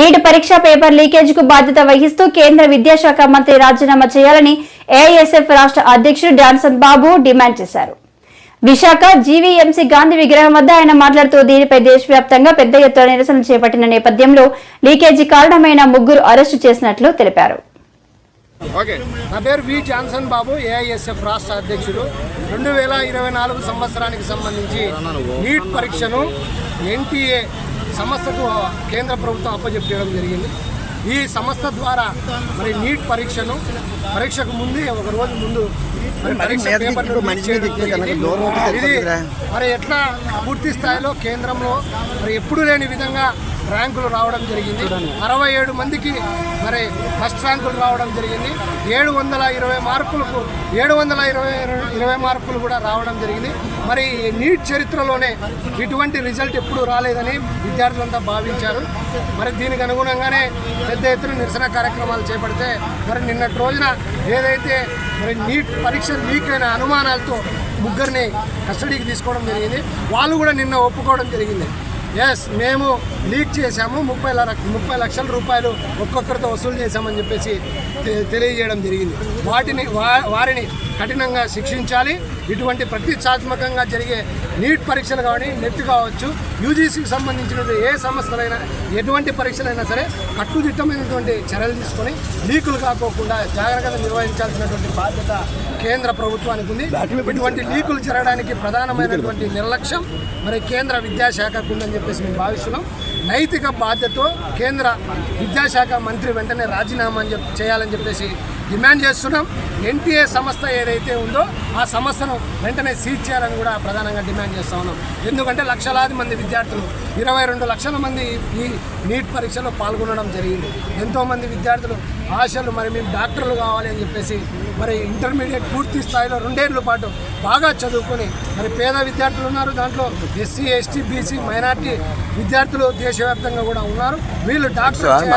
Neat పరీక్ష paper లీకేజీకు బాధ్యత వహిస్తూ కేంద్ర విద్యాశాఖ మంత్రి రాజీనామా చేయాలని ఏఐఎస్ఎఫ్ రాష్ట్ర అధ్యక్షుడు జాన్సన్ బాబు డిమాండ్ చేశారు. విశాఖ జీవీఎంసీ గాంధీ విగ్రహం వద్ద ఆయన మాట్లాడుతూ దీనిపై దేశవ్యాప్తంగా పెద్ద ఎత్తున నిరసన చేపట్టిన నేపథ్యంలో లీకేజీ కారణమైన 3 అరెస్టు చేసినట్లు తెలిపారు. నా పేరు వి జాన్సన్ బాబు, ఏఐఎస్ఎఫ్ రాష్ట్ర అధ్యక్షుడు. 2024 సంవత్సరానికి సంబంధించి నీట్ పరీక్షను ఎన్టీఏ సంస్థకు కేంద్ర ప్రభుత్వం అప్పజెప్పడం జరిగింది. ఈ సంస్థ ద్వారా మరి నీట్ పరీక్షకు ముందే ఒక రోజు ముందు ఇది మరి ఎట్లా పూర్తి స్థాయిలో కేంద్రంలో మరి ఎప్పుడు లేని విధంగా ర్యాంకులు రావడం జరిగింది. 67 మందికి మరి ఫస్ట్ ర్యాంకులు రావడం జరిగింది. 720 మార్కులకు 720 మార్కులు కూడా రావడం జరిగింది. మరి నీట్ చరిత్రలోనే ఇటువంటి రిజల్ట్ ఎప్పుడు రాలేదని విద్యార్థులంతా భావించారు. మరి దీనికి అనుగుణంగానే పెద్ద ఎత్తున నిరసన కార్యక్రమాలు చేపడితే మరి నిన్నటి రోజున ఏదైతే మరి నీట్ పరీక్ష లీక్ అయిన అనుమానాలతో 3 కస్టడీకి తీసుకోవడం జరిగింది. వాళ్ళు కూడా నిన్న ఒప్పుకోవడం జరిగింది. మేము లీక్ చేశాము, 30 లక్షల రూపాయలు ఒక్కొక్కరితో వసూలు చేశామని చెప్పేసి తెలియజేయడం జరిగింది. వారిని కఠినంగా శిక్షించాలి. ఇటువంటి ప్రతిష్టాత్మకంగా జరిగే నీట్ పరీక్షలు కానీ నెట్ కావచ్చు, యూజీసీకి సంబంధించిన ఏ సంస్థలైనా ఎటువంటి పరీక్షలైనా సరే కట్టుదిట్టమైనటువంటి చర్యలు తీసుకొని లీకులు కాకోకుండా జాగ్రత్తగా నిర్వహించాల్సినటువంటి బాధ్యత కేంద్ర ప్రభుత్వానికి ఉంది. ఇటువంటి లీకులు జరగడానికి ప్రధానమైనటువంటి నిర్లక్ష్యం మరి కేంద్ర విద్యాశాఖకు ఉందని చెప్పేసి మేము భావిస్తున్నాం. నైతిక బాధ్యతతో కేంద్ర విద్యాశాఖ మంత్రి వెంటనే రాజీనామా చేయాలని చెప్పేసి డిమాండ్ చేస్తున్నాం. ఎన్టీఏ సంస్థ ఏదైతే ఉందో ఆ సంస్థను వెంటనే సీజ్ చేయాలని కూడా ప్రధానంగా డిమాండ్ చేస్తూ ఉన్నాం. ఎందుకంటే లక్షలాది మంది విద్యార్థులు 22 లక్షల మంది ఈ నీట్ పరీక్షలో పాల్గొనడం జరిగింది. ఎంతోమంది విద్యార్థులు ఆశలు మరి మేము డాక్టర్లు కావాలి అని చెప్పేసి మరి ఇంటర్మీడియట్ పూర్తి స్థాయిలో 2 ఏళ్ల పాటు బాగా చదువుకొని మరి పేద విద్యార్థులు ఉన్నారు. దాంట్లో ఎస్సీ, ఎస్టీ, బీసీ, మైనార్టీ విద్యార్థులు దేశవ్యాప్తంగా కూడా ఉన్నారు. వీళ్ళు డాక్టర్ చేయాలని